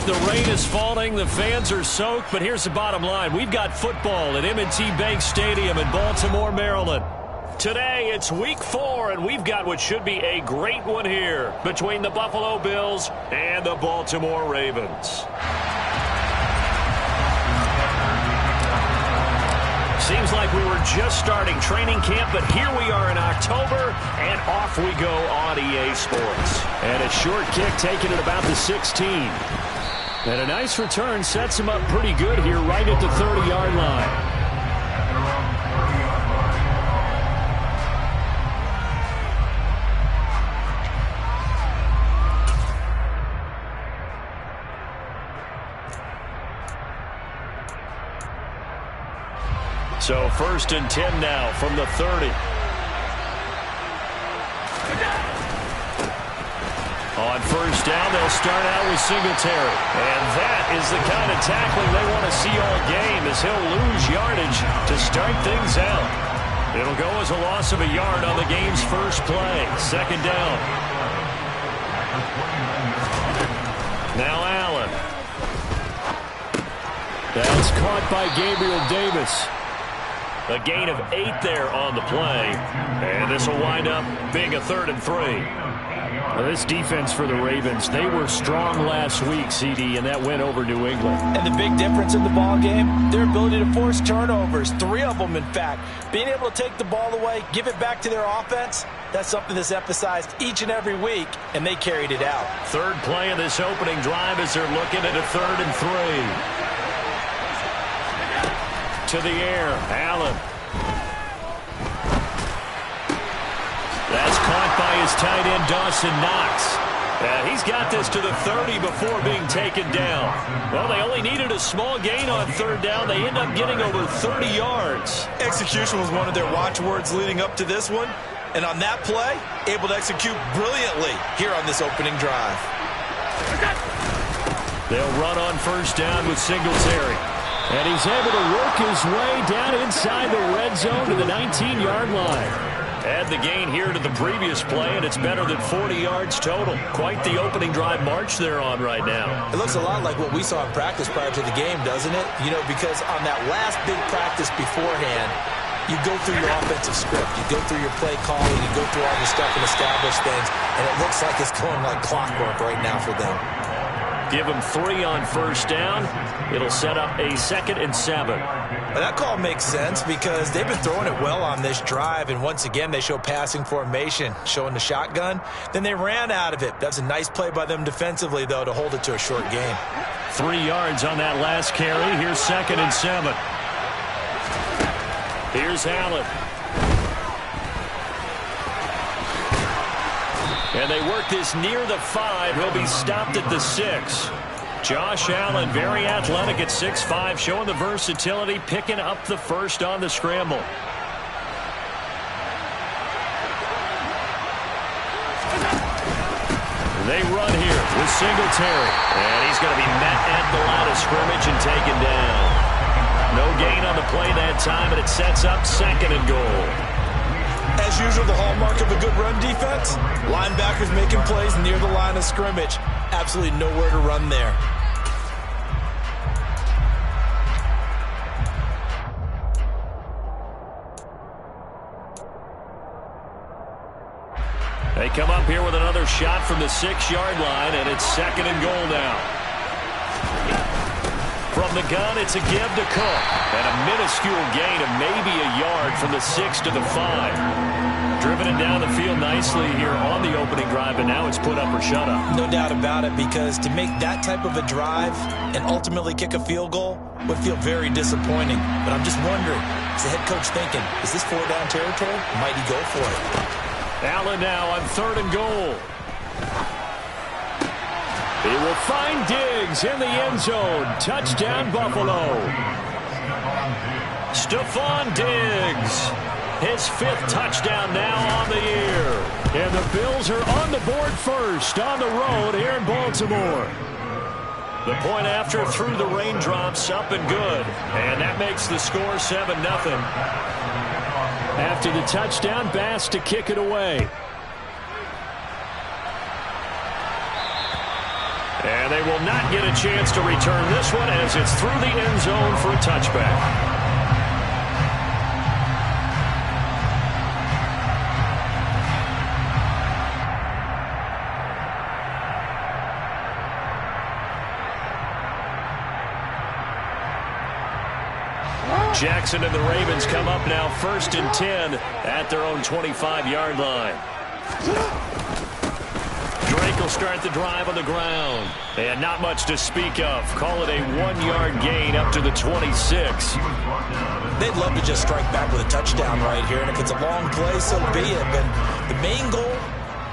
The rain is falling. The fans are soaked. But here's the bottom line. We've got football at M&T Bank Stadium in Baltimore, Maryland. Today, it's week 4, and we've got what should be a great one here between the Buffalo Bills and the Baltimore Ravens. Seems like we were just starting training camp, but here we are in October, and off we go on EA Sports. And a short kick taken at about the 16. And a nice return sets him up pretty good here right at the 30-yard line. So 1st and 10 now from the 30. On 1st down, they'll start out with Singletary. And that is the kind of tackling they want to see all game, as he'll lose yardage to start things out. It'll go as a loss of a yard on the game's first play. 2nd down. Now Allen. That's caught by Gabriel Davis. A gain of 8 there on the play. And this will wind up being a 3rd and 3. Well, this defense for the Ravens, they were strong last week, CD, and that went over New England. And the big difference in the ball game, their ability to force turnovers. 3 of them, in fact. Being able to take the ball away, give it back to their offense, that's something that's emphasized each and every week, and they carried it out. 3rd play of this opening drive as they're looking at a 3rd and 3. To the air, Allen. That's caught by his tight end, Dawson Knox. He's got this to the 30 before being taken down. Well, they only needed a small gain on 3rd down. They end up getting over 30 yards. Execution was one of their watchwords leading up to this one. And on that play, able to execute brilliantly here on this opening drive. They'll run on 1st down with Singletary. And he's able to work his way down inside the red zone to the 19-yard line. Add the gain here to the previous play, and it's better than 40 yards total. Quite the opening drive march they're on right now. It looks a lot like what we saw in practice prior to the game, doesn't it? You know, because on that last big practice beforehand, you go through your offensive script. You go through your play calling. You go through all the stuff and establish things. And it looks like it's going like clockwork right now for them. Give them 3 on 1st down. It'll set up a 2nd and 7. Well, that call makes sense because they've been throwing it well on this drive, and once again they show passing formation, showing the shotgun. Then they ran out of it. That's a nice play by them defensively, though, to hold it to a short game. 3 yards on that last carry. Here's 2nd and 7. Here's Allen. And they work this near the 5. He'll be stopped at the 6. Josh Allen, very athletic at 6'5", showing the versatility, picking up the 1st on the scramble. They run here with Singletary. And he's going to be met at the line of scrimmage and taken down. No gain on the play that time, and it sets up 2nd and goal. As usual, the hallmark of a good run defense, linebackers making plays near the line of scrimmage. Absolutely nowhere to run there. They come up here with another shot from the 6-yard line, and it's 2nd and goal now. From the gun, it's a give to Cook. And a minuscule gain of maybe a yard from the 6 to the 5. Driven it down the field nicely here on the opening drive, and now it's put up or shut up. No doubt about it, because to make that type of a drive and ultimately kick a field goal would feel very disappointing. But I'm just wondering, is the head coach thinking, is this 4-down territory? Might he go for it? Allen now on 3rd and goal. He will find Diggs in the end zone. Touchdown, Buffalo. Stephon Diggs. His 5th touchdown now on the year. And the Bills are on the board first on the road here in Baltimore. The point after through the raindrops, up and good. And that makes the score 7-0. After the touchdown, Bass to kick it away. And they will not get a chance to return this one as it's through the end zone for a touchback. Jackson and the Ravens come up now 1st and 10 at their own 25-yard line. Drake will start the drive on the ground. And not much to speak of. Call it a 1-yard gain up to the 26. They'd love to just strike back with a touchdown right here. And if it's a long play, so be it. But the main goal,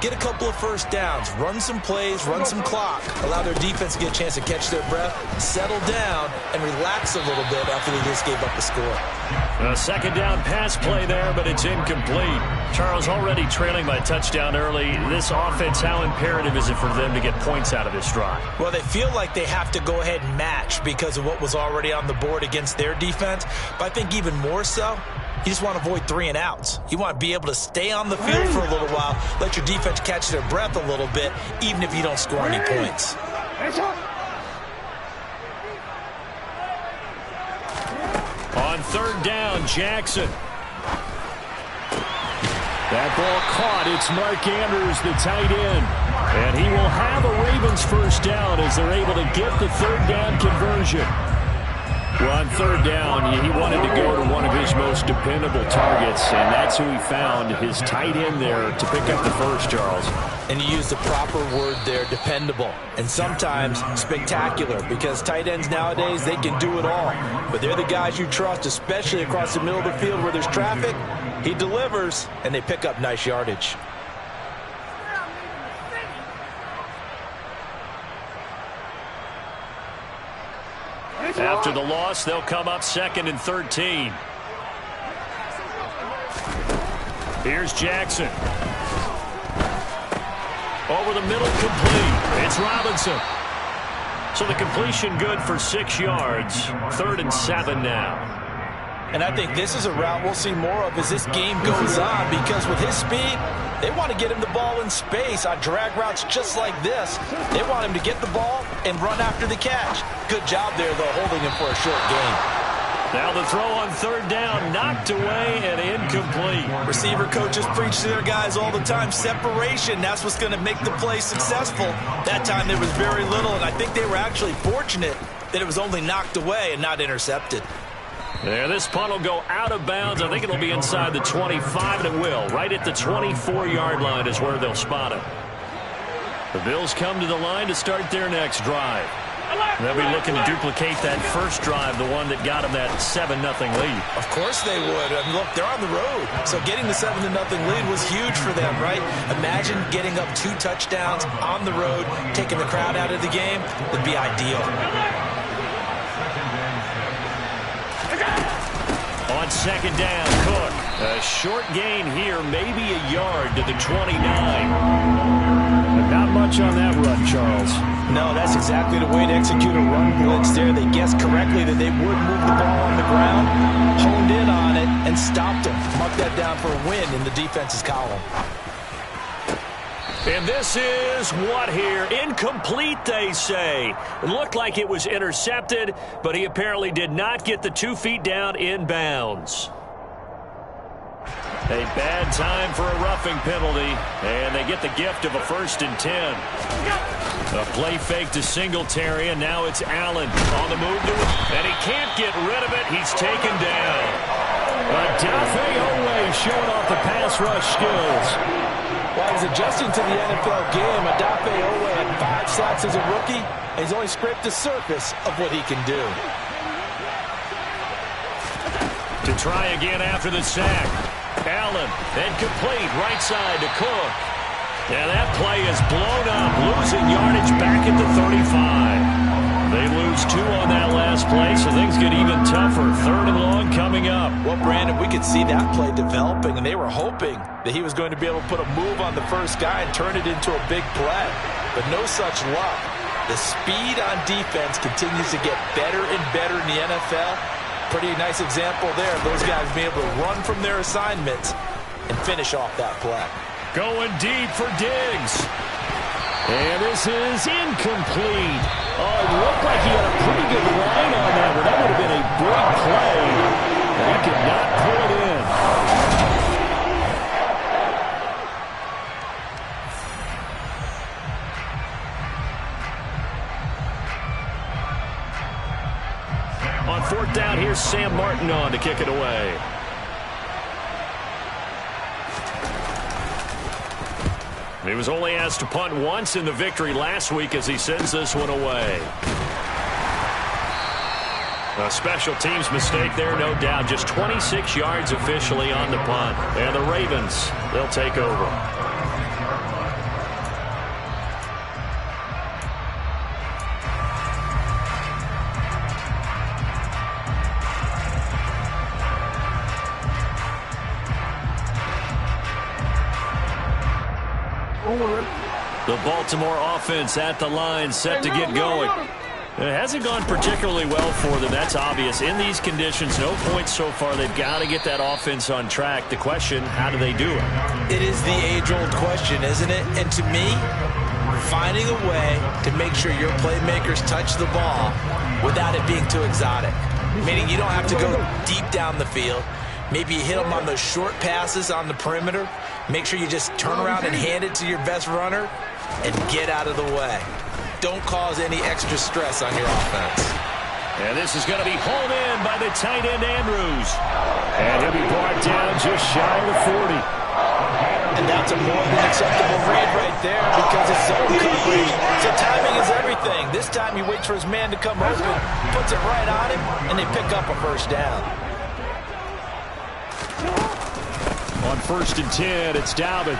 get a couple of first downs, run some plays, run some clock, allow their defense to get a chance to catch their breath, settle down, and relax a little bit after they just gave up the score. A second down pass play there, but it's incomplete. Charles, already trailing by a touchdown early. This offense, how imperative is it for them to get points out of this drive? Well, they feel like they have to go ahead and match because of what was already on the board against their defense. But I think even more so, you just want to avoid 3 and outs. You want to be able to stay on the field for a little while, let your defense catch their breath a little bit, even if you don't score any points. On 3rd down, Jackson. That ball caught. It's Mark Andrews, the tight end. And he will have a Ravens first down as they're able to get the 3rd down conversion. Well, on 3rd down, he wanted to go to one of his most dependable targets, and that's who he found, his tight end there, to pick up the first, Charles. And you used the proper word there, dependable, and sometimes spectacular, because tight ends nowadays, they can do it all. But they're the guys you trust, especially across the middle of the field where there's traffic. He delivers, and they pick up nice yardage. After the loss, they'll come up 2nd and 13. Here's Jackson. Over the middle, complete. It's Robinson. So the completion good for 6 yards. 3rd and 7 now. And I think this is a route we'll see more of as this game goes on, because with his speed, they want to get him the ball in space on drag routes just like this. They want him to get the ball and run after the catch. Good job there, though, holding him for a short gain. Now the throw on 3rd down, knocked away and incomplete. Receiver coaches preach to their guys all the time, separation, that's what's going to make the play successful. That time there was very little, and I think they were actually fortunate that it was only knocked away and not intercepted. There, this punt will go out of bounds. I think it'll be inside the 25, and it will. Right at the 24-yard line is where they'll spot it. The Bills come to the line to start their next drive. They'll be looking to duplicate that first drive, the one that got them that 7-0 lead. Of course they would. I mean, look, they're on the road. So getting the 7-0 lead was huge for them, right? Imagine getting up 2 touchdowns on the road, taking the crowd out of the game. Would be ideal. On 2nd down, Cook. A short gain here, maybe a yard to the 29. But not much on that run, Charles. No, that's exactly the way to execute a run blitz there. They guessed correctly that they would move the ball on the ground, honed in on it, and stopped them. Mark that down for a win in the defense's column. And this is what here? Incomplete, they say. It looked like it was intercepted, but he apparently did not get the 2 feet down in bounds. A bad time for a roughing penalty, and they get the gift of a 1st and 10. A play fake to Singletary, and now it's Allen on the move to it, and he can't get rid of it. He's taken down. Odafe Oweh showing off the pass rush skills. While he's adjusting to the NFL game, Odafe Oweh had 5 sacks as a rookie, and he's only scraped the surface of what he can do. To try again after the sack. Allen, then complete, right side to Cook. And that play is blown up, losing yardage back at the 35. They lose 2 on that last play, so things get even tougher. 3rd and long coming up. Well, Brandon, we could see that play developing, and they were hoping that he was going to be able to put a move on the first guy and turn it into a big play. But no such luck. The speed on defense continues to get better and better in the NFL. Pretty nice example there of those guys being able to run from their assignments and finish off that play. Going deep for Diggs. And this is incomplete. Oh, it looked like he had a pretty good line on that, but that would have been a big play. And he could not pull it in. On fourth down, here's Sam Martin on to kick it away. He was only asked to punt once in the victory last week as he sends this one away. A special teams mistake there, no doubt. Just 26 yards officially on the punt. And the Ravens, they'll take over. The Baltimore offense at the line, set to get going. It hasn't gone particularly well for them, that's obvious. In these conditions, no points so far. They've got to get that offense on track. The question, how do they do it? It is the age-old question, isn't it? And to me, finding a way to make sure your playmakers touch the ball without it being too exotic. Meaning you don't have to go deep down the field. Maybe you hit them on those short passes on the perimeter. Make sure you just turn around and hand it to your best runner and get out of the way. Don't cause any extra stress on your offense. And this is going to be hauled in by the tight end Andrews. And he'll be brought down just shy of the 40. And that's a more than acceptable read right there because it's zone coverage. So timing is everything. This time he waits for his man to come open, puts it right on him, and they pick up a first down. On 1st and 10, it's Dobbins.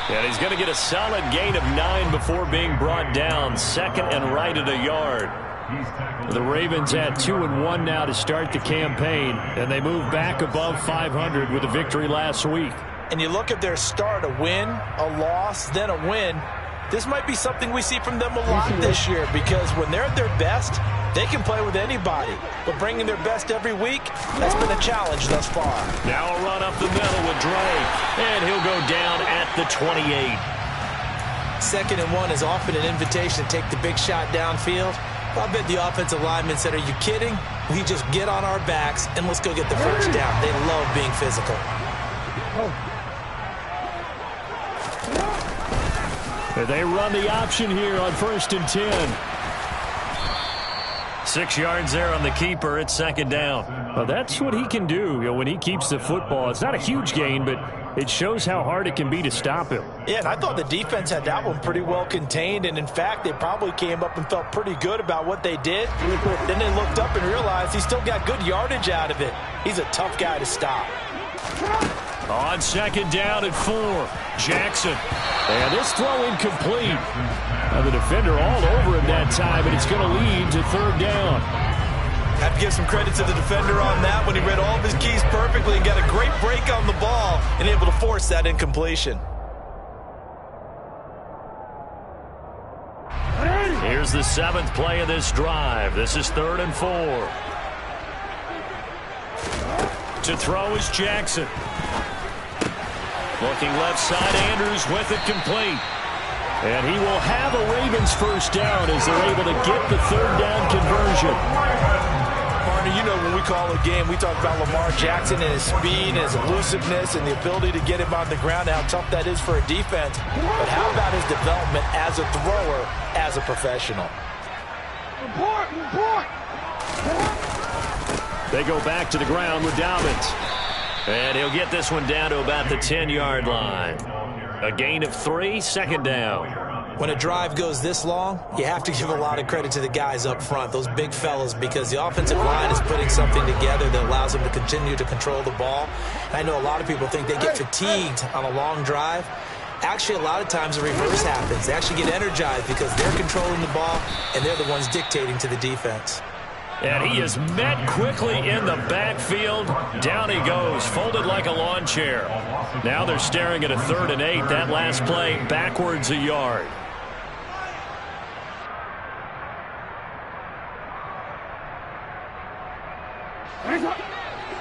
And he's going to get a solid gain of 9 before being brought down. Second and right at a yard. The Ravens at 2-1 now to start the campaign, and they move back above 500 with a victory last week. And you look at their start, a win, a loss, then a win. This might be something we see from them a lot this year because when they're at their best, they can play with anybody. But bringing their best every week, that's been a challenge thus far. Now a run up the middle with Drake, and he'll go down at the 28. 2nd and 1 is often an invitation to take the big shot downfield. I bet the offensive linemen said, are you kidding? We just get on our backs and let's go get the first down. They love being physical. They run the option here on 1st and 10. 6 yards there on the keeper. It's 2nd down. Well, that's what he can do, when he keeps the football. It's not a huge gain, but it shows how hard it can be to stop him. Yeah, and I thought the defense had that one pretty well contained, and in fact, they probably came up and felt pretty good about what they did. Then they looked up and realized he still got good yardage out of it. He's a tough guy to stop. On 2nd down at 4, Jackson. And this throw incomplete. Now the defender all over him that time, and it's going to lead to 3rd down. Have to give some credit to the defender on that when he read all of his keys perfectly and got a great break on the ball and able to force that incompletion. Here's the 7th play of this drive. This is 3rd and 4. To throw is Jackson. Looking left side, Andrews with it complete. And he will have a Ravens first down as they're able to get the 3rd down conversion. Partner, you know when we call a game, we talk about Lamar Jackson and his speed and his elusiveness and the ability to get him on the ground and how tough that is for a defense. But how about his development as a thrower, as a professional? They go back to the ground with Dobbins. And he'll get this one down to about the 10-yard line. A gain of 3, 2nd down. When a drive goes this long, you have to give a lot of credit to the guys up front, those big fellas, because the offensive line is putting something together that allows them to continue to control the ball. I know a lot of people think they get fatigued on a long drive. Actually, a lot of times the reverse happens. They actually get energized because they're controlling the ball, and they're the ones dictating to the defense. And he is met quickly in the backfield. Down he goes, folded like a lawn chair. Now they're staring at a 3rd and 8. That last play backwards a yard.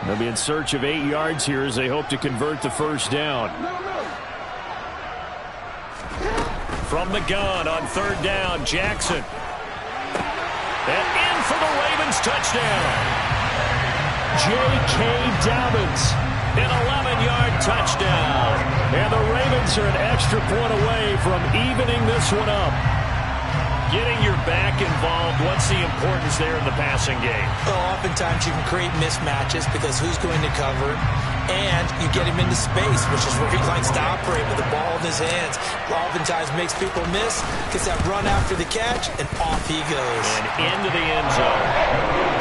They'll be in search of 8 yards here as they hope to convert the first down. From the gun on third down, Jackson. And in for the Ravens touchdown. J.K. Dobbins, an 11-yard touchdown. And the Ravens are an extra point away from evening this one up. Getting your back involved, what's the importance there in the passing game? Well, oftentimes you can create mismatches because who's going to cover it, and you get him into space, which is where he likes to operate with the ball in his hands. Oftentimes makes people miss, gets that run after the catch, and off he goes. And into the end zone.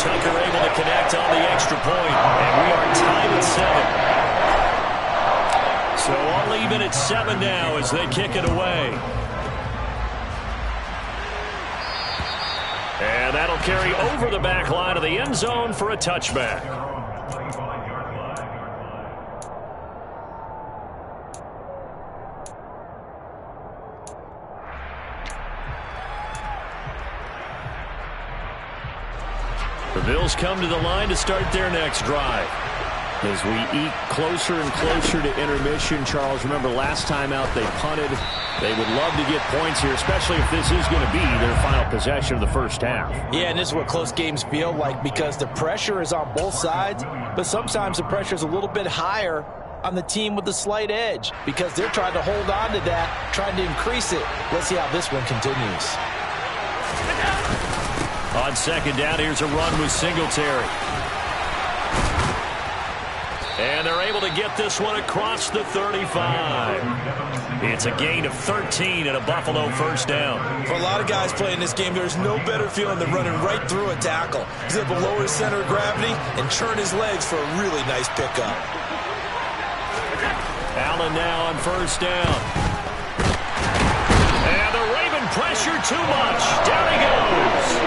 Tucker able to connect on the extra point, and we are tied at 7. So I'll leave it at 7 now as they kick it away. And that'll carry over the back line of the end zone for a touchback. The Bills come to the line to start their next drive. As we eke closer and closer to intermission, Charles, remember last time out they punted. They would love to get points here, especially if this is going to be their final possession of the first half. Yeah, and this is what close games feel like because the pressure is on both sides, but sometimes the pressure is a little bit higher on the team with the slight edge because they're trying to hold on to that, trying to increase it. Let's see how this one continues. On second down, here's a run with Singletary. And they're able to get this one across the 35. It's a gain of 13 and a Buffalo first down. For a lot of guys playing this game, there's no better feeling than running right through a tackle. He's able to lower his center of gravity and churn his legs for a really nice pickup. Allen now on first down. And the Raven pressure too much. Down he goes.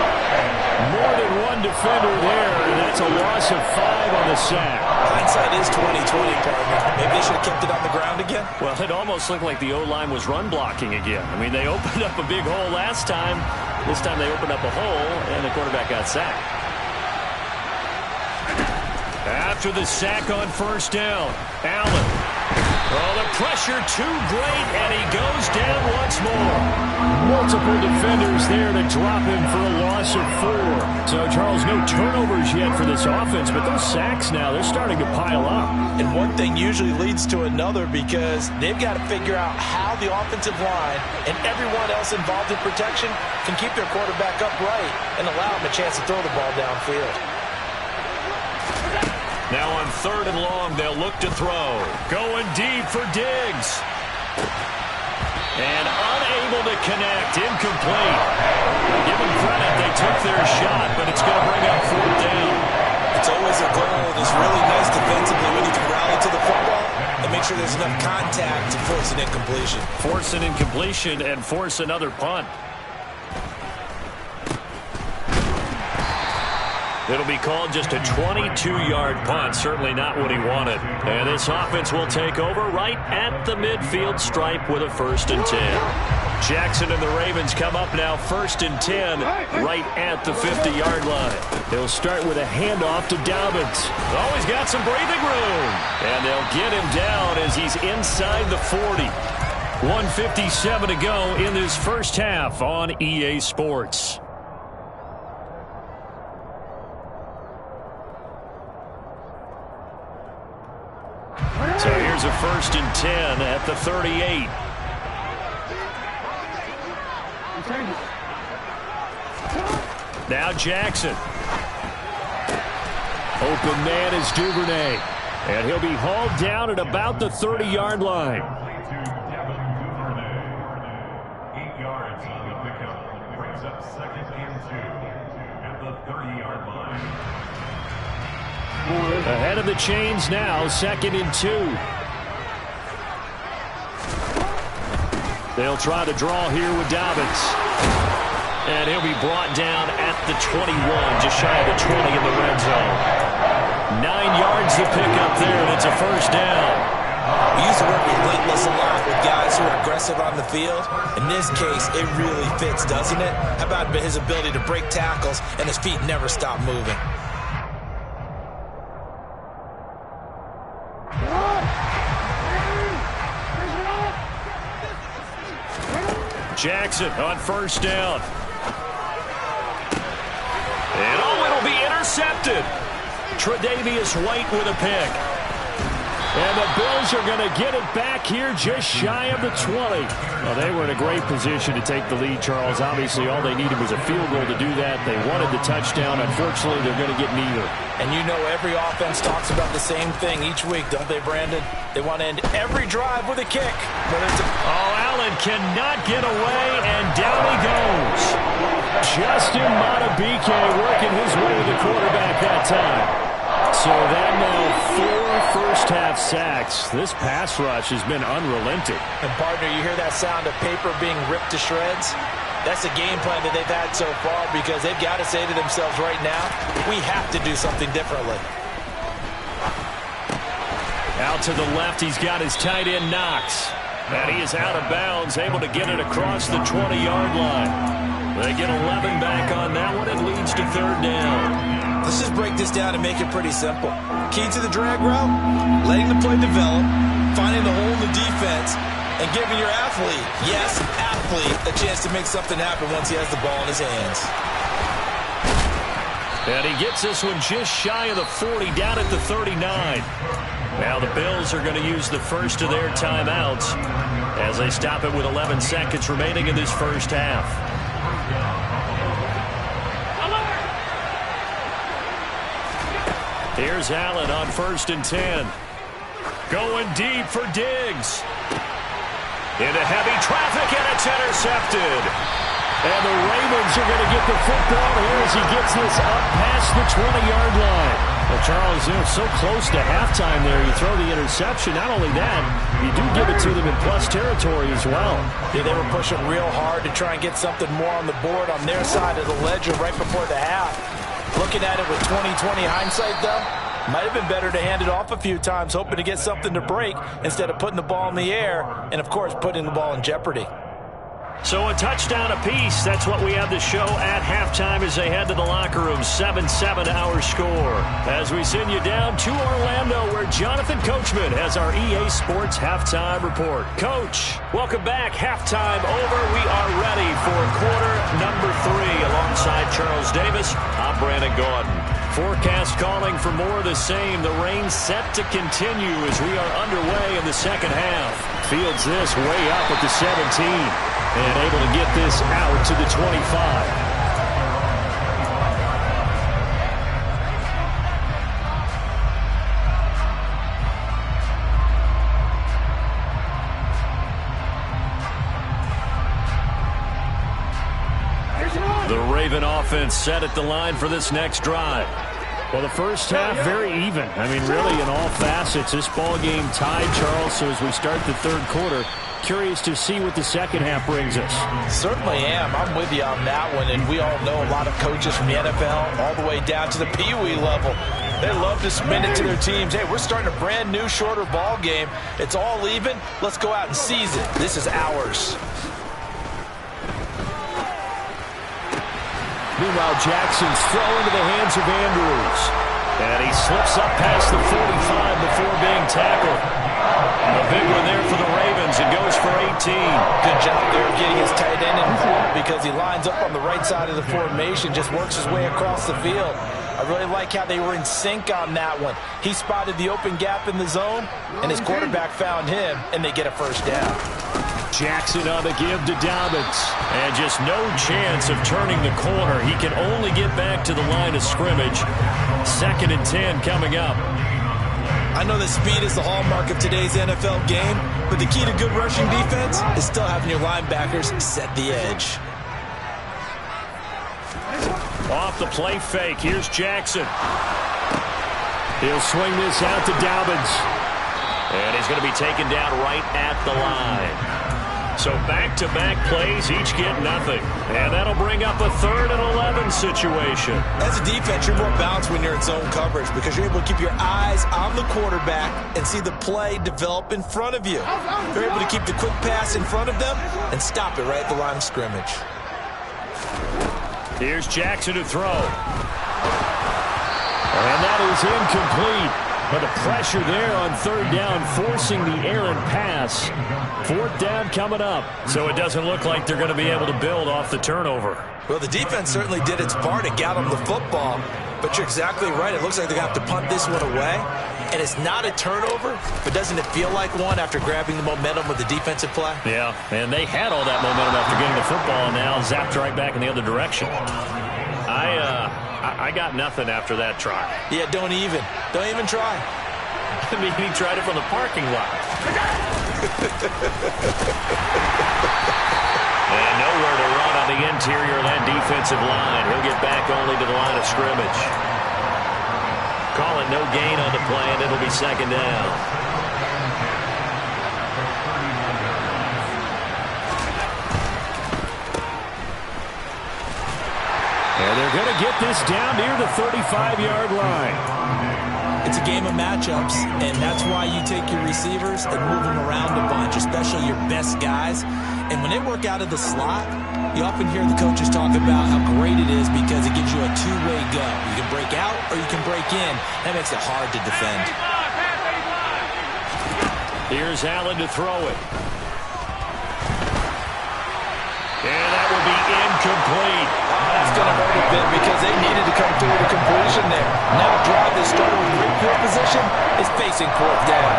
More than one defender there, and that's a loss of 5 on the sack. Hindsight is 20/20, partner. Maybe they should have kept it on the ground again. Well, it almost looked like the O-line was run blocking again. I mean, they opened up a big hole last time. This time they opened up a hole, and the quarterback got sacked. After the sack on first down, Allen. Oh, the pressure too great, and he goes down once more. Multiple defenders there to drop him for a loss of 4. So, Charles, no turnovers yet for this offense, but those sacks now, they're starting to pile up. And one thing usually leads to another because they've got to figure out how the offensive line and everyone else involved in protection can keep their quarterback upright and allow him a chance to throw the ball downfield. Now on third and long, they'll look to throw. Going deep for Diggs. And unable to connect. Incomplete. Give them credit. They took their shot, but it's going to bring up fourth down. It's always a goal. It's really nice defensively when you can rally to the football and make sure there's enough contact to force an incompletion. Force an incompletion and force another punt. It'll be called just a 22-yard punt. Certainly not what he wanted. And this offense will take over right at the midfield stripe with a 1st and 10. Jackson and the Ravens come up now 1st and 10 right at the 50-yard line. They'll start with a handoff to Dobbins. Oh, he's got some breathing room. And they'll get him down as he's inside the 40. 1:57 to go in this first half on EA Sports. So here's a 1st and 10 at the 38. Now Jackson. Open man is Duvernay. And he'll be hauled down at about the 30-yard line. 8 yards on the pickup. Brings up 2nd and 2 at the 30-yard line. Ahead of the chains now, 2nd and 2. They'll try to draw here with Dobbins. And he'll be brought down at the 21, just shy of the 20 in the red zone. 9 yards to pick up there, and it's a 1st down. We used to work relentless a lot with guys who are aggressive on the field. In this case, it really fits, doesn't it? How about his ability to break tackles and his feet never stop moving? Jackson on first down. And it'll be intercepted. Tre'Davious White with a pick. And the Bills are going to get it back here just shy of the 20. Well, they were in a great position to take the lead, Charles. Obviously, all they needed was a field goal to do that. They wanted the touchdown. Unfortunately, they're going to get neither. And you know every offense talks about the same thing each week, don't they, Brandon? They want to end every drive with a kick. Allen cannot get away, and down he goes. Justin Madubuike working his way to the quarterback that time. So that now 4 first-half sacks. This pass rush has been unrelenting. And, partner, you hear that sound of paper being ripped to shreds? That's the game plan that they've had so far because they've got to say to themselves right now, we have to do something differently. Out to the left, he's got his tight end, Knox. And he is out of bounds, able to get it across the 20-yard line. They get 11 back on that one. It leads to third down. Let's just break this down and make it pretty simple. Key to the drag route, letting the play develop, finding the hole in the defense, and giving your athlete, yes, athlete, a chance to make something happen once he has the ball in his hands. And he gets this one just shy of the 40, down at the 39. Now the Bills are going to use the first of their timeouts as they stop it with 11 seconds remaining in this first half. Here's Allen on 1st and 10. Going deep for Diggs. Into heavy traffic, and it's intercepted. And the Ravens are going to get the football here as he gets this up past the 20-yard line. Well, Charles, so close to halftime there. You throw the interception. Not only that, you do give it to them in plus territory as well. Yeah, they were pushing real hard to try and get something more on the board on their side of the ledger right before the half. Looking at it with 20/20 hindsight, though, might have been better to hand it off a few times, hoping to get something to break instead of putting the ball in the air and, of course, putting the ball in jeopardy. So a touchdown apiece. That's what we have to show at halftime as they head to the locker room. 7-7 our score. As we send you down to Orlando where Jonathan Coachman has our EA Sports Halftime Report. Coach, welcome back. Halftime over. We are ready for quarter number 3 alongside Charles Davis. I'm Brandon Gaudin. Forecast calling for more of the same. The rain set to continue as we are underway in the second half. Fields this way up at the 17. And able to get this out to the 25. The Raven offense set at the line for this next drive. Well, the first half, very even. I mean, really, in all facets, this ball game tied, Charles. So as we start the third quarter, curious to see what the second half brings us. Certainly am. I'm with you on that one. And we all know a lot of coaches from the NFL all the way down to the Pee Wee level. They love to submit it to their teams. Hey, we're starting a brand new, shorter ball game. It's all even. Let's go out and seize it. This is ours. Meanwhile, Jackson's throw into the hands of Andrews. And he slips up past the 45 before being tackled. A big one there for the Ravens. It goes for 18. Good job there of getting his tight end involved because he lines up on the right side of the formation, just works his way across the field. I really like how they were in sync on that one. He spotted the open gap in the zone, and his quarterback found him, and they get a first down. Jackson on the give to Dobbins. And just no chance of turning the corner. He can only get back to the line of scrimmage. 2nd and 10 coming up. I know that speed is the hallmark of today's NFL game, but the key to good rushing defense is still having your linebackers set the edge. Off the play fake. Here's Jackson. He'll swing this out to Dobbins. And he's going to be taken down right at the line. So back-to-back plays, each get nothing. And that'll bring up a 3rd and 11 situation. As a defense, you're more balanced when you're in zone coverage because you're able to keep your eyes on the quarterback and see the play develop in front of you. You're able to keep the quick pass in front of them and stop it right at the line of scrimmage. Here's Jackson to throw. And that is incomplete. But the pressure there on third down, forcing the errant pass. Fourth down coming up. So it doesn't look like they're going to be able to build off the turnover. Well, the defense certainly did its part and got them the football. But you're exactly right. It looks like they're going to have to punt this one away. And it's not a turnover, but doesn't it feel like one after grabbing the momentum with the defensive play? Yeah, and they had all that momentum after getting the football, and now zapped right back in the other direction. I got nothing after that try. Yeah, don't even try. I mean, he tried it from the parking lot. And nowhere to run on the interior of that defensive line. He'll get back only to the line of scrimmage. Call it no gain on the play, and it'll be second down. And they're going to get this down near the 35-yard line. It's a game of matchups, and that's why you take your receivers and move them around a bunch, especially your best guys. And when they work out of the slot, you often hear the coaches talk about how great it is because it gives you a two-way go. You can break out or you can break in. That makes it hard to defend. Here's Allen to throw it. And that will be incomplete. That's going to hurt a bit because they needed to come through with a completion there. Now drive this starter with great field position is facing fourth down.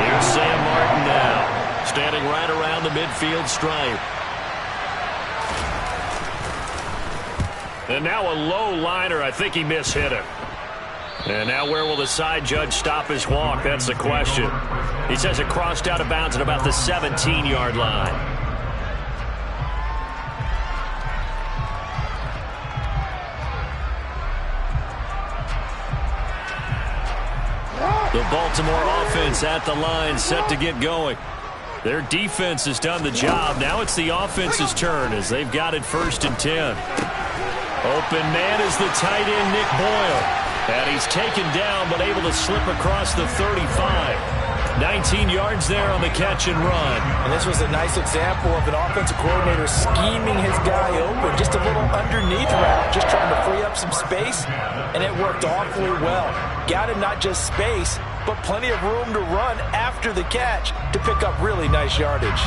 Here's Sam Martin now, standing right around the midfield stripe. And now a low liner. I think he mishit him. And now where will the side judge stop his walk? That's the question. He says it crossed out of bounds at about the 17-yard line. The Baltimore offense at the line, set to get going. Their defense has done the job. Now it's the offense's turn as they've got it 1st and 10. Open man is the tight end, Nick Boyle. And he's taken down but able to slip across the 35. 19 yards there on the catch and run. And this was a nice example of an offensive coordinator scheming his guy open. Just a little underneath route, just trying to free up some space. And it worked awfully well. Got him not just space, but plenty of room to run after the catch to pick up really nice yardage.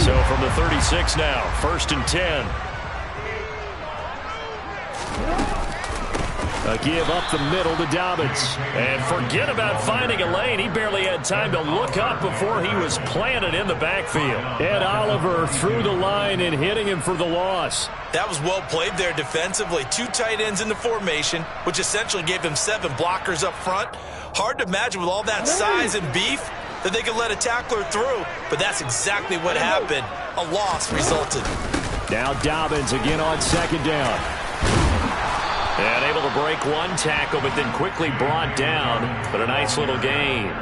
So from the 36 now, 1st and 10. A give up the middle to Dobbins. And forget about finding a lane. He barely had time to look up before he was planted in the backfield. Ed Oliver through the line and hitting him for the loss. That was well played there defensively. 2 tight ends in the formation, which essentially gave them 7 blockers up front. Hard to imagine with all that size and beef that they could let a tackler through. But that's exactly what happened. A loss resulted. Now Dobbins again on 2nd down. And able to break one tackle, but then quickly brought down. But a nice little gain.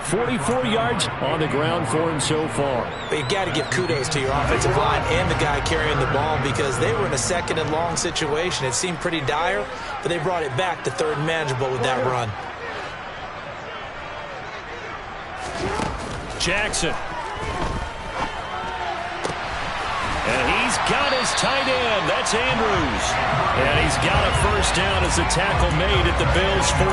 44 yards on the ground for him so far. But you've got to give kudos to your offensive line and the guy carrying the ball because they were in a 2nd and long situation. It seemed pretty dire, but they brought it back to 3rd and manageable with that run. Jackson. And he's got his tight end. That's Andrews. And he's got a 1st down as the tackle made at the Bills' 42.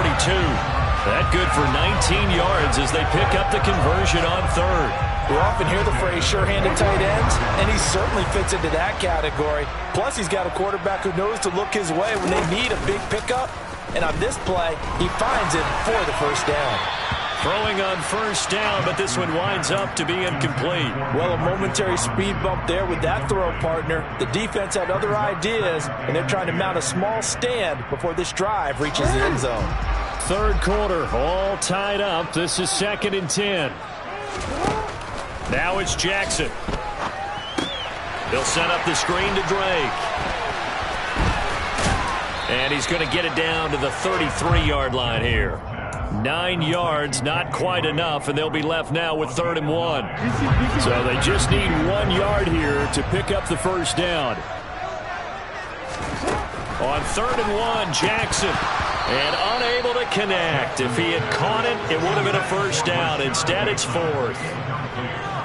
That good for 19 yards as they pick up the conversion on 3rd. We often hear the phrase sure-handed tight ends, and he certainly fits into that category. Plus, he's got a quarterback who knows to look his way when they need a big pickup. And on this play, he finds it for the 1st down. Throwing on 1st down, but this one winds up to be incomplete. Well, a momentary speed bump there with that throw, partner. The defense had other ideas, and they're trying to mount a small stand before this drive reaches the end zone. 3rd quarter, all tied up. This is 2nd and 10. Now it's Jackson. He'll set up the screen to Drake. And he's going to get it down to the 33-yard line here. 9 yards, not quite enough, and they'll be left now with 3rd and 1. So they just need 1 yard here to pick up the 1st down. On 3rd and 1, Jackson. And unable to connect. If he had caught it, it would have been a 1st down. Instead, it's 4th.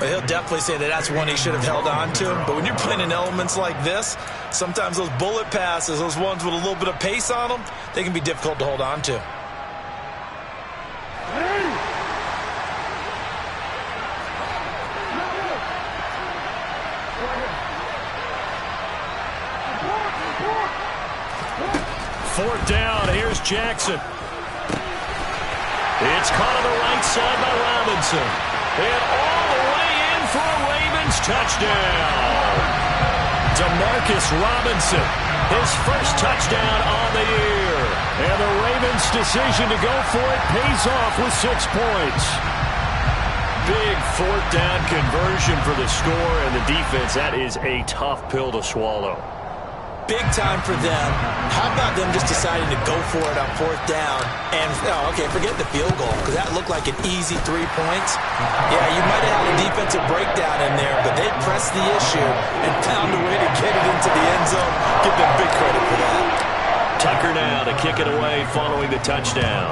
He'll definitely say that that's one he should have held on to. But when you're playing in elements like this, sometimes those bullet passes, those ones with a little bit of pace on them, they can be difficult to hold on to. Jackson. It's caught on the right side by Robinson. And all the way in for a Ravens touchdown. Demarcus Robinson, his first touchdown on the year. And the Ravens' decision to go for it pays off with 6 points. Big fourth down conversion for the score, and the defense, that is a tough pill to swallow. Big time for them. How about them just deciding to go for it on fourth down? And, forget the field goal, because that looked like an easy 3 points. Yeah, you might have had a defensive breakdown in there, but they pressed the issue and found a way to get it into the end zone. Give them big credit for that. Tucker now to kick it away following the touchdown.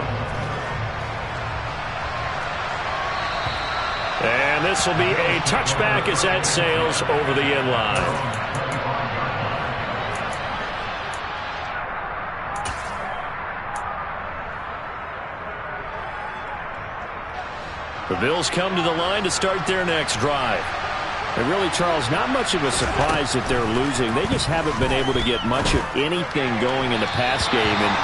And this will be a touchback as that sails over the end line. The Bills come to the line to start their next drive. And really, Charles, not much of a surprise that they're losing. They just haven't been able to get much of anything going in the pass game. And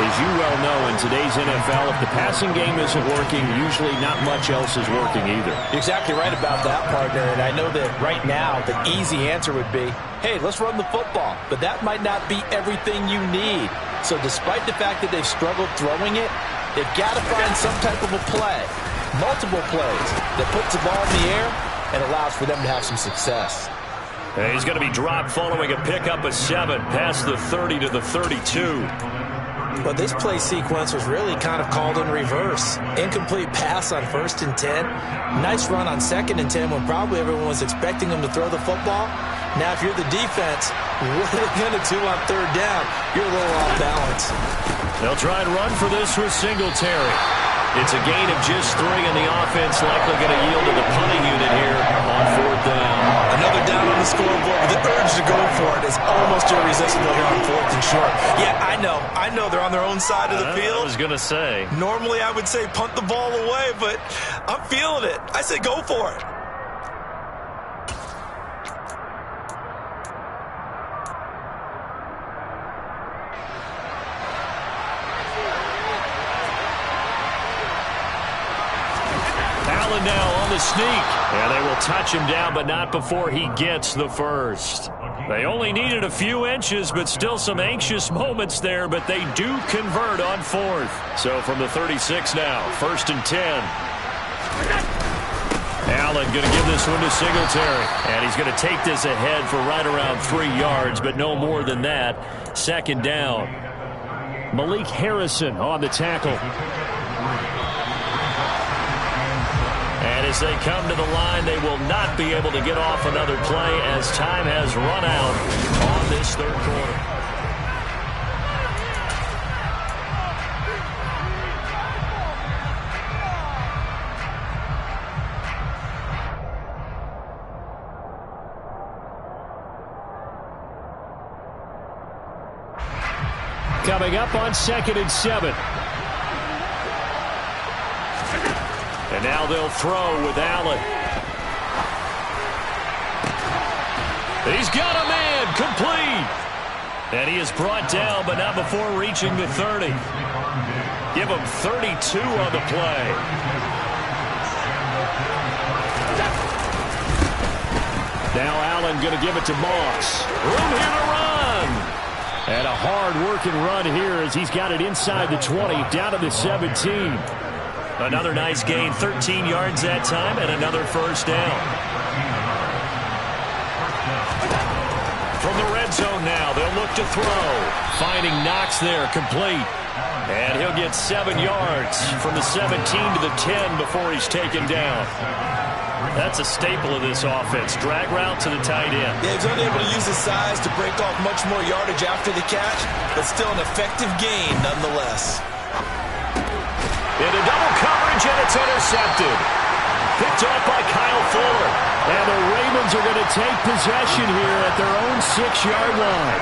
as you well know, in today's NFL, if the passing game isn't working, usually not much else is working either. You're exactly right about that, partner. And I know that right now the easy answer would be, hey, let's run the football. But that might not be everything you need. So despite the fact that they've struggled throwing it, they've got to find some type of a play, multiple plays, that puts the ball in the air and allows for them to have some success. And he's going to be dropped following a pickup of 7 past the 30 to the 32. But this play sequence was really kind of called in reverse. Incomplete pass on 1st and 10. Nice run on 2nd and 10 when probably everyone was expecting them to throw the football. Now, if you're the defense, what are they going to do on 3rd down? You're a little off balance. They'll try and run for this with Singletary. It's a gain of just 3, and the offense likely going to yield to the punting unit here on 4th down. Another down on the scoreboard, but the urge to go for it is almost irresistible here on 4th and short. Yeah, I know they're on their own side of the field. I was going to say. Normally I would say punt the ball away, but I'm feeling it. I say go for it. Now on the sneak, and they will touch him down, but not before he gets the first. They only needed a few inches, but still some anxious moments there, but they do convert on 4th. So from the 36 now, 1st and 10. Allen going to give this one to Singletary, and he's going to take this ahead for right around 3 yards, but no more than that. 2nd down. Malik Harrison on the tackle. And as they come to the line, they will not be able to get off another play as time has run out on this 3rd quarter. Coming up on 2nd and 7. And now they'll throw with Allen. He's got a man, complete. And he is brought down, but not before reaching the 30. Give him 32 on the play. Now Allen going to give it to Moss. Room here to run. And a hard-working run here as he's got it inside the 20, down to the 17. Another nice gain, 13 yards that time, and another first down. From the red zone now, they'll look to throw. Finding Knox there, complete. And he'll get 7 yards from the 17 to the 10 before he's taken down. That's a staple of this offense. Drag route to the tight end. Yeah, he's unable to use his size to break off much more yardage after the catch, but still an effective gain nonetheless. Into double coverage, and it's intercepted. Picked off by Kyle Fuller. And the Ravens are going to take possession here at their own 6-yard line.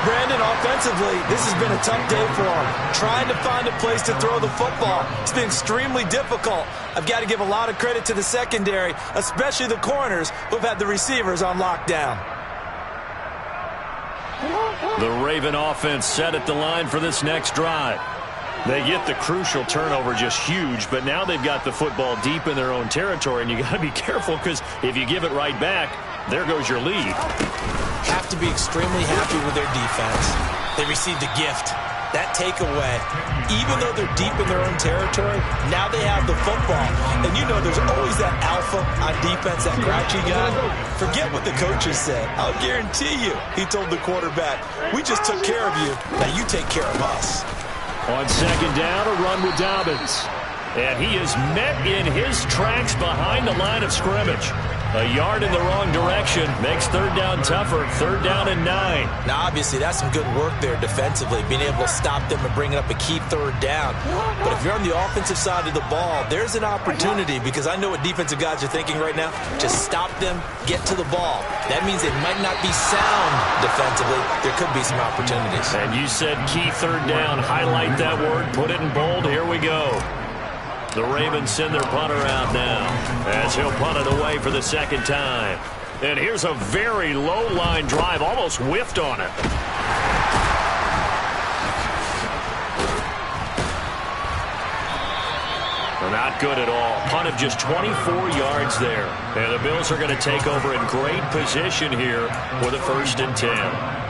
Brandon, offensively, this has been a tough day for him. Trying to find a place to throw the football. It's been extremely difficult. I've got to give a lot of credit to the secondary, especially the corners who've had the receivers on lockdown. The Raven offense set at the line for this next drive. They get the crucial turnover, just huge, but now they've got the football deep in their own territory, and you got to be careful because if you give it right back, there goes your lead. Have to be extremely happy with their defense. They received a gift. That takeaway, even though they're deep in their own territory, now they have the football. And you know there's always that alpha on defense, that grouchy guy. Forget what the coaches said. I'll guarantee you, he told the quarterback, we just took care of you, now you take care of us. On second down, a run with Dobbins. And he is met in his tracks behind the line of scrimmage. A yard in the wrong direction makes third down tougher. Third down and 9. Now, obviously, that's some good work there defensively, being able to stop them and bring up a key third down. But if you're on the offensive side of the ball, there's an opportunity because I know what defensive guys are thinking right now. Just stop them, get to the ball. That means they might not be sound defensively. There could be some opportunities. And you said key third down. Highlight that word. Put it in bold. Here we go. The Ravens send their punter out now as he'll punt it away for the second time. And here's a very low-line drive, almost whiffed on it. Not good at all. Punt of just 24 yards there. And the Bills are going to take over in great position here with a 1st and 10.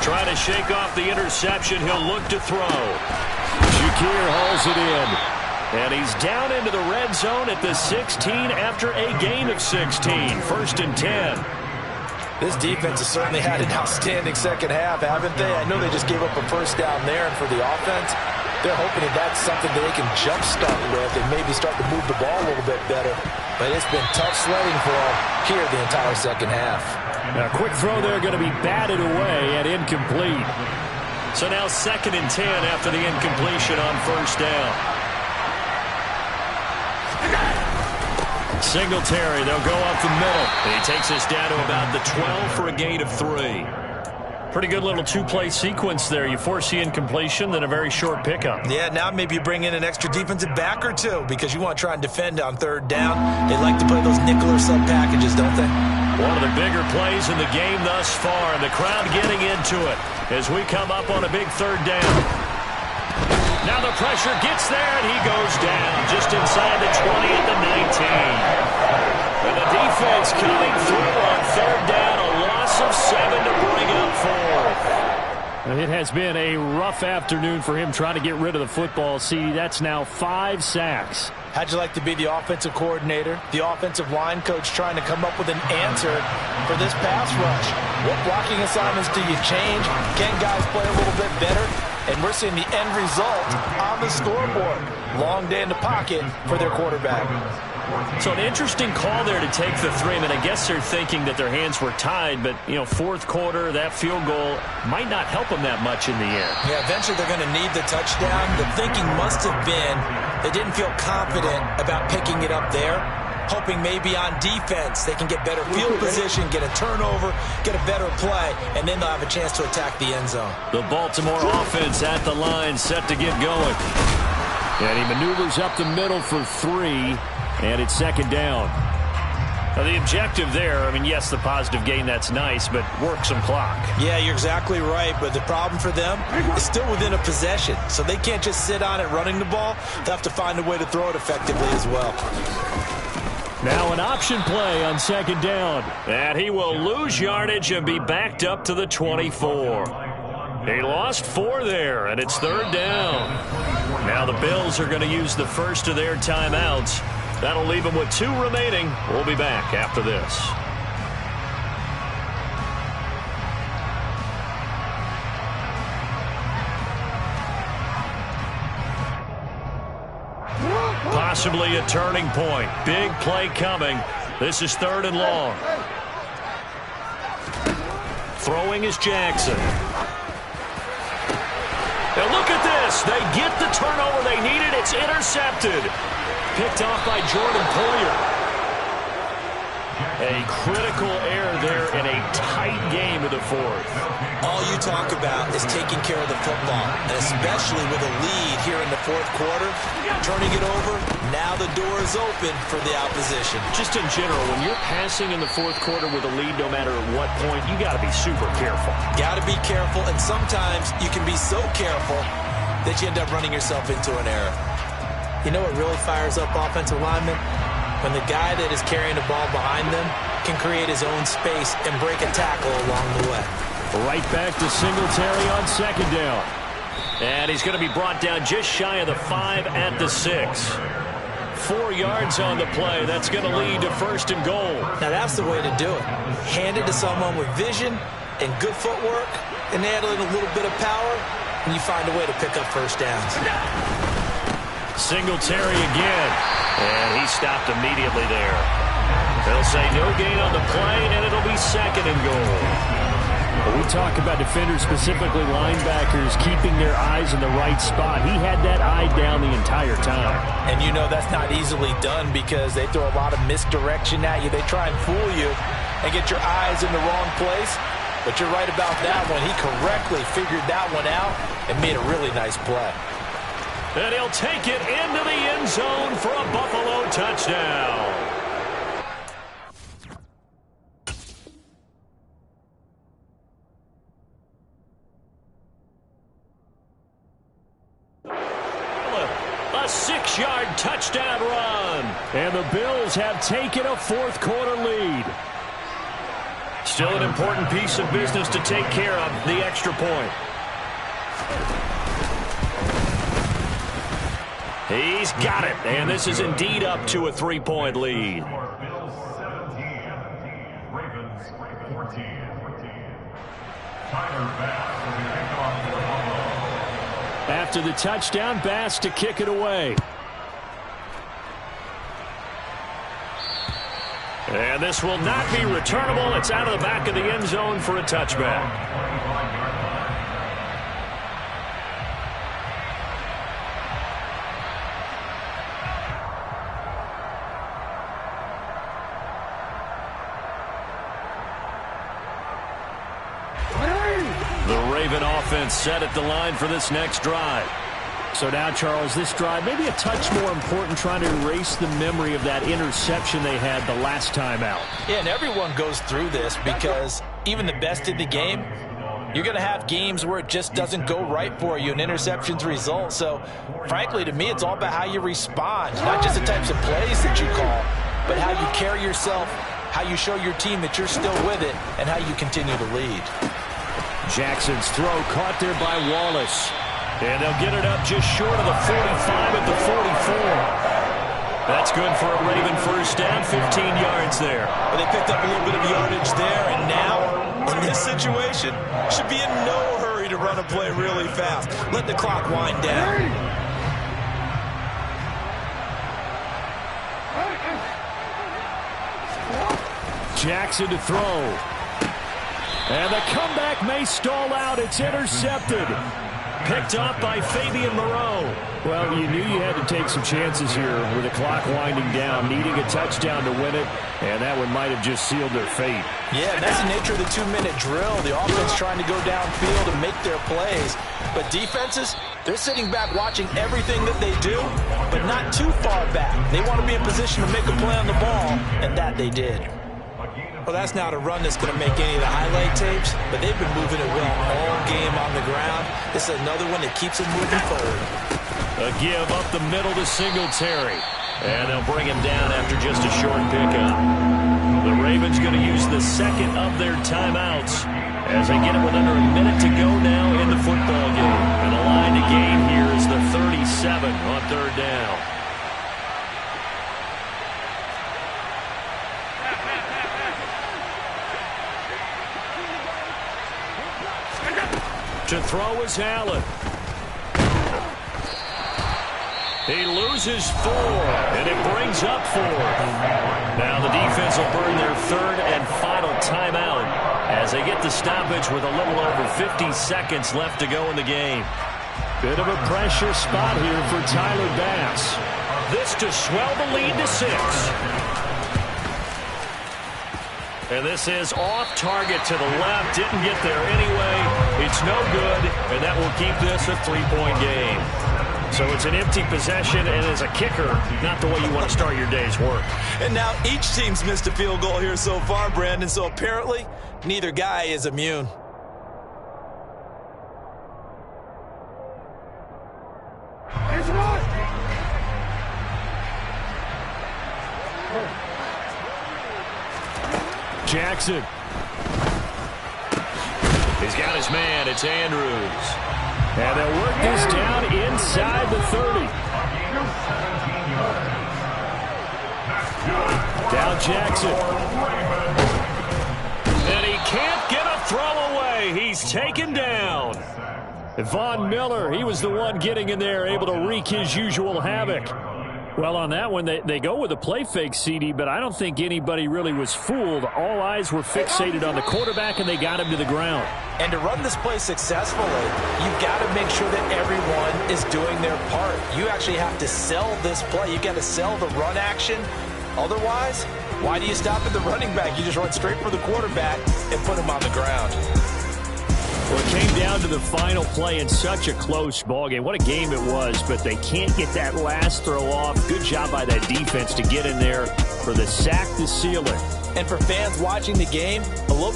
Trying to shake off the interception. He'll look to throw. Shakir hauls it in. And he's down into the red zone at the 16 after a gain of 16. 1st and 10. This defense has certainly had an outstanding second half, haven't they? I know they just gave up a first down there, and for the offense, they're hoping that that's something that they can jumpstart with and maybe start to move the ball a little bit better. But it's been tough sledding for them here the entire second half. Now, quick throw there going to be batted away and incomplete. So now 2nd and 10 after the incompletion on 1st down. Singletary, they'll go up the middle. And he takes us down to about the 12 for a gain of 3. Pretty good little two-play sequence there. You force the incompletion, then a very short pickup. Yeah, now maybe you bring in an extra defensive back or two because you want to try and defend on 3rd down. They like to play those nickel or sub packages, don't they? One of the bigger plays in the game thus far, and the crowd getting into it as we come up on a big 3rd down. Now the pressure gets there, and he goes down just inside the 20 at the 19. And the defense coming through on 3rd down, a loss of 7 to bring up 4th. It has been a rough afternoon for him trying to get rid of the football. See, that's now 5 sacks. How'd you like to be the offensive coordinator, the offensive line coach trying to come up with an answer for this pass rush? What blocking assignments do you change? Can guys play a little bit better? And we're seeing the end result on the scoreboard. Long day in the pocket for their quarterback. So an interesting call there to take the 3. I mean, I guess they're thinking that their hands were tied, but, you know, 4th quarter, that field goal might not help them that much in the end. Yeah, eventually they're going to need the touchdown. The thinking must have been they didn't feel confident about picking it up there, hoping maybe on defense they can get better field position, get a turnover, get a better play, and then they'll have a chance to attack the end zone. The Baltimore offense at the line, set to get going. And he maneuvers up the middle for 3. And it's 2nd down. Now the objective there, I mean, yes, the positive gain, that's nice, but work some clock. Yeah, you're exactly right, but the problem for them is still within a possession, so they can't just sit on it running the ball. They'll have to find a way to throw it effectively as well. Now an option play on 2nd down. And he will lose yardage and be backed up to the 24. He lost 4 there, and it's 3rd down. Now the Bills are going to use the first of their timeouts. That'll leave them with 2 remaining. We'll be back after this. Possibly a turning point. Big play coming. This is 3rd and long. Throwing is Jackson. Now look at this. They get the turnover they needed. It's intercepted. Picked off by Jordan Poyer. A critical error there in a tight game of the 4th. All you talk about is taking care of the football, and especially with a lead here in the 4th quarter, turning it over, now the door is open for the opposition. Just in general, when you're passing in the fourth quarter with a lead, no matter at what point, you got to be super careful. Got to be careful, and sometimes you can be so careful that you end up running yourself into an error. You know what really fires up offensive linemen? When the guy that is carrying the ball behind them can create his own space and break a tackle along the way. Right back to Singletary on second down. And he's going to be brought down just shy of the 5 at the 6. 4 yards on the play. That's going to lead to first and goal. Now that's the way to do it. Hand it to someone with vision and good footwork, and add in a little bit of power, and you find a way to pick up first downs. Singletary again. And he stopped immediately there. They'll say no gain on the play, and it'll be second and goal. When we talk about defenders, specifically linebackers, keeping their eyes in the right spot, he had that eye down the entire time. And you know that's not easily done because they throw a lot of misdirection at you. They try and fool you and get your eyes in the wrong place. But you're right about that one. He correctly figured that one out and made a really nice play. And he'll take it into the end zone for a Buffalo touchdown. A 6-yard touchdown run. And the Bills have taken a fourth quarter lead. Still an important piece of business to take care of, the extra point. He's got it, and this is indeed up to a 3-point lead. Bills 17, Ravens 14. Tyler Bass will be kicked off for Buffalo. After the touchdown, Bass to kick it away. And this will not be returnable. It's out of the back of the end zone for a touchback. Offense set at the line for this next drive. So now, Charles, this drive maybe a touch more important, trying to erase the memory of that interception they had the last time out. Yeah, and everyone goes through this because even the best in the game, you're going to have games where it just doesn't go right for you and interceptions result. So, frankly, to me, it's all about how you respond, not just the types of plays that you call, but how you carry yourself, how you show your team that you're still with it, and how you continue to lead. Jackson's throw caught there by Wallace. And they'll get it up just short of the 45 at the 44. That's good for a Raven first down, 15 yards there. Well, they picked up a little bit of yardage there, and now, in this situation, should be in no hurry to run a play really fast. Let the clock wind down. Jackson to throw. And the comeback may stall out. It's intercepted. Picked up by Fabian Moreau. Well, you knew you had to take some chances here with the clock winding down, needing a touchdown to win it, and that one might have just sealed their fate. Yeah, and that's the nature of the 2-minute drill. The offense trying to go downfield and make their plays. But defenses, they're sitting back watching everything that they do, but not too far back. They want to be in position to make a play on the ball, and that they did. Well, that's not a run that's going to make any of the highlight tapes, but they've been moving it well all game on the ground. This is another one that keeps them moving forward. A give up the middle to Singletary. And they'll bring him down after just a short pickup. The Ravens going to use the second of their timeouts as they get it with under a minute to go now in the football game. And the line to gain here is the 37 on third down. To throw is Allen. He loses 4, and it brings up 4. Now the defense will burn their third and final timeout as they get the stoppage with a little over 50 seconds left to go in the game. Bit of a pressure spot here for Tyler Bass. This to swell the lead to 6. And this is off target to the left. Didn't get there anyway. It's no good, and that will keep this a 3-point game. So it's an empty possession, and as a kicker, not the way you want to start your day's work. And now each team's missed a field goal here so far, Brandon, so apparently neither guy is immune. Jackson. He's got his man. It's Andrews. And they'll work this down inside the 30. Down Jackson. And he can't get a throw away. He's taken down. Von Miller, he was the one getting in there, able to wreak his usual havoc. Well, on that one, they go with a play fake, CD, but I don't think anybody really was fooled. All eyes were fixated on the quarterback, and they got him to the ground. And to run this play successfully, you've got to make sure that everyone is doing their part. You actually have to sell this play. You've got to sell the run action. Otherwise, why do you stop at the running back? You just run straight for the quarterback and put him on the ground. Well, it came down to the final play in such a close ballgame. What a game it was, but they can't get that last throw off. Good job by that defense to get in there for the sack to seal it. And for fans watching the game, a little